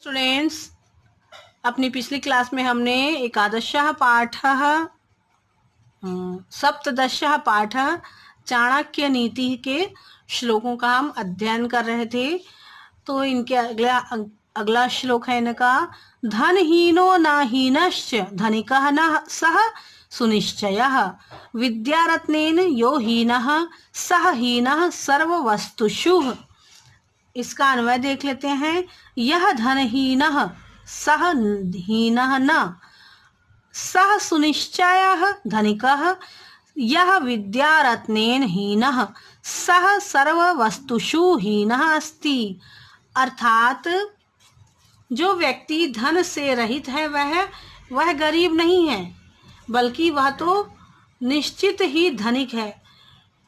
Students, अपनी पिछली class में हमने एकादशः पाठः सप्तदशः पाठः चाणक्य नीति के श्लोकों का हम अध्ययन कर रहे थे। तो इनके अगला श्लोक है इनका, धनहीनो न हीनश्च धनिकः न सह सुनिश्चयः विद्यारत्नेन यो हीनः सह हीनः सर्ववस्तुषु। इसका अन्वय देख लेते हैं। यह धनहीनः सह हीनः न सह सुनिश्चयः धनिकः यह विद्यारत्नेन हीनः सह सर्ववस्तुषु हीनः अस्ति। अर्थात जो व्यक्ति धन से रहित है वह गरीब नहीं है, बल्कि वह तो निश्चित ही धनिक है।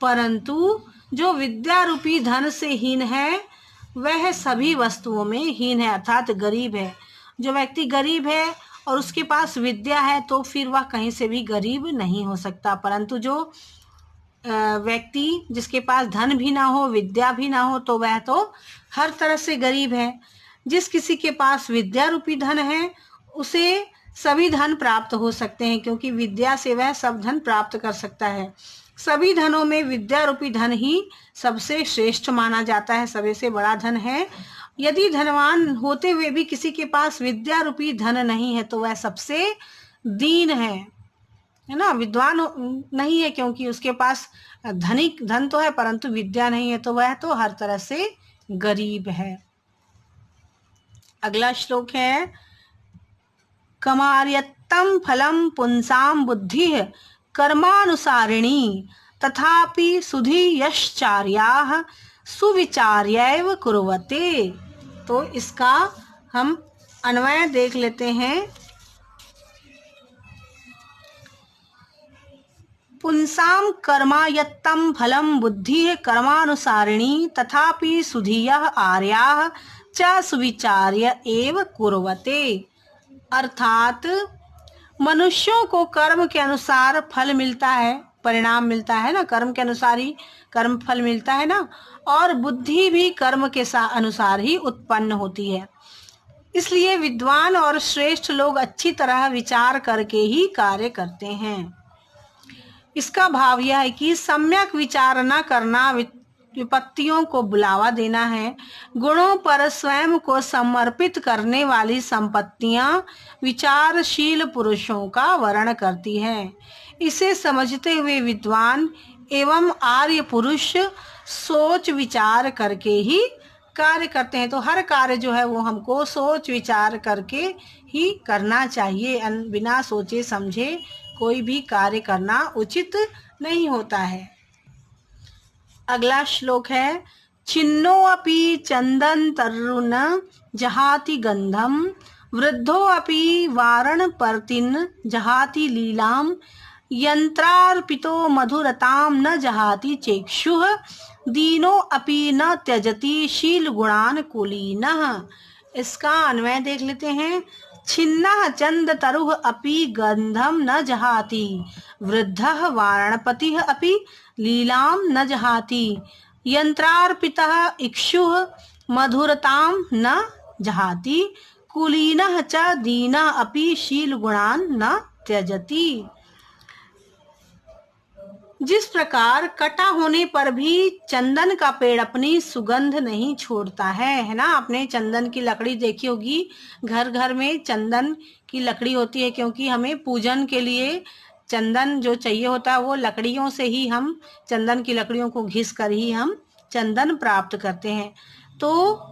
परंतु जो विद्या रूपी धन से हीन है वह सभी वस्तुओं में हीन है, अर्थात गरीब है। जो व्यक्ति गरीब है और उसके पास विद्या है तो फिर वह कहीं से भी गरीब नहीं हो सकता। परंतु जो व्यक्ति जिसके पास धन भी ना हो, विद्या भी ना हो, तो वह तो हर तरह से गरीब है। जिस किसी के पास विद्या रूपी धन है उसे सभी धन प्राप्त हो सकते हैं, क्योंकि विद्या से वह सब धन प्राप्त कर सकता है। सभी धनों में विद्या रूपी धन ही सबसे श्रेष्ठ माना जाता है, सबसे बड़ा धन है। यदि धनवान होते हुए भी किसी के पास विद्या रूपी धन नहीं है तो वह सबसे दीन है ना, विद्वान नहीं है, क्योंकि उसके पास धन तो है परंतु विद्या नहीं है, तो वह तो हर तरह से गरीब है। अगला श्लोक है, कमार्यत्तम फलम पुंसाम बुद्धिः कर्मानुसारिणी तथापि सुधीयश्चार्याः सुविचार्यैव कुर्वते। तो इसका हम अन्वय देख लेते हैं। पुंसाम कर्मायत्तम फलम बुद्धिः कर्मानुसारिणी तथापि सुधीयः आर्याः च सुविचार्य एव कुर्वते। अर्थात मनुष्यों को कर्म के अनुसार फल मिलता है, परिणाम मिलता है ना, कर्म के अनुसार ही कर्म फल मिलता है ना, और बुद्धि भी कर्म के अनुसार ही उत्पन्न होती है। इसलिए विद्वान और श्रेष्ठ लोग अच्छी तरह विचार करके ही कार्य करते हैं। इसका भाव यह है कि सम्यक विचार न करना विपत्तियों को बुलावा देना है। गुणों पर स्वयं को समर्पित करने वाली संपत्तियां विचारशील पुरुषों का वर्ण करती हैं। इसे समझते हुए विद्वान एवं आर्य पुरुष सोच विचार करके ही कार्य करते हैं। तो हर कार्य जो है वो हमको सोच विचार करके ही करना चाहिए। बिना सोचे समझे कोई भी कार्य करना उचित नहीं होता है। अगला श्लोक है, छिन्नो अपि चंदन तरुण जहाति गंधम वृद्धो अपि वारण परतिन जहाति लीलाम यंत्रार्पितो मधुरताम न जहाति चेक्षुः दीनो अपि न त्यजति शील गुणान कुलीनः। इसका अन्वय देख लेते हैं। छिन्नः चंद तरुः अपि गंधम न जहाति वृद्धः वारणपतिः अपि लीलाम न जहाति यंत्रार्पितः इक्षुः मधुरताम न जहाति कुलीनः च दीनः अपि शील गुणान न त्यजति। जिस प्रकार कटा होने पर भी चंदन का पेड़ अपनी सुगंध नहीं छोड़ता है ना। आपने चंदन की लकड़ी देखी होगी, घर घर में चंदन की लकड़ी होती है, क्योंकि हमें पूजन के लिए चंदन जो चाहिए होता है वो लकड़ियों से ही, हम चंदन की लकड़ियों को घिस कर ही हम चंदन प्राप्त करते हैं। तो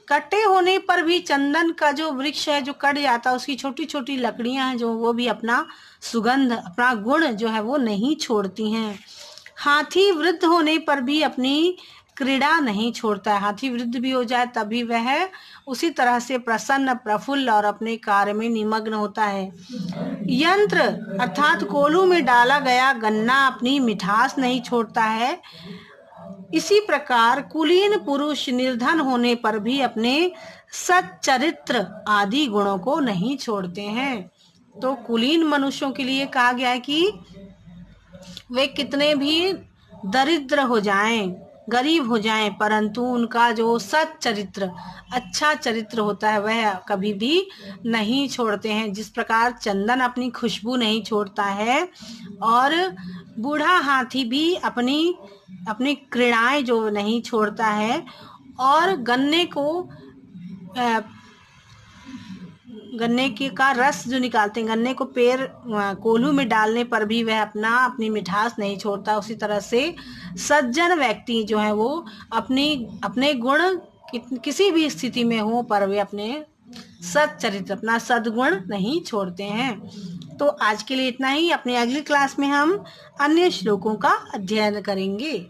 कटे होने पर भी चंदन का जो वृक्ष है जो कट जाता है, उसकी छोटी छोटी लकड़ियां हैं जो वो भी अपना सुगंध, अपना गुण जो है वो नहीं छोड़ती हैं। हाथी वृद्ध होने पर भी अपनी क्रीड़ा नहीं छोड़ता है। हाथी वृद्ध भी हो जाए तभी वह उसी तरह से प्रसन्न प्रफुल्ल और अपने कार्य में निमग्न होता है। यंत्र अर्थात कोलू में डाला गया गन्ना अपनी मिठास नहीं छोड़ता है। इसी प्रकार कुलीन पुरुष निर्धन होने पर भी अपने सच्चरित्र आदि गुणों को नहीं छोड़ते हैं। तो कुलीन मनुष्यों के लिए कहा गया है कि वे कितने भी दरिद्र हो जाएं, गरीब हो जाएं, परंतु उनका जो सच् चरित्र, अच्छा चरित्र होता है वह कभी भी नहीं छोड़ते हैं। जिस प्रकार चंदन अपनी खुशबू नहीं छोड़ता है और बूढ़ा हाथी भी अपनी अपनी क्रीड़ाएं जो नहीं छोड़ता है, और गन्ने के का रस जो निकालते हैं, गन्ने को कोल्हू में डालने पर भी वह अपनी मिठास नहीं छोड़ता, उसी तरह से सज्जन व्यक्ति जो है वो अपने गुण किसी भी स्थिति में हो पर वे अपने सच्चरित्र, अपना सद्गुण नहीं छोड़ते हैं। तो आज के लिए इतना ही। अपनी अगली क्लास में हम अन्य श्लोकों का अध्ययन करेंगे।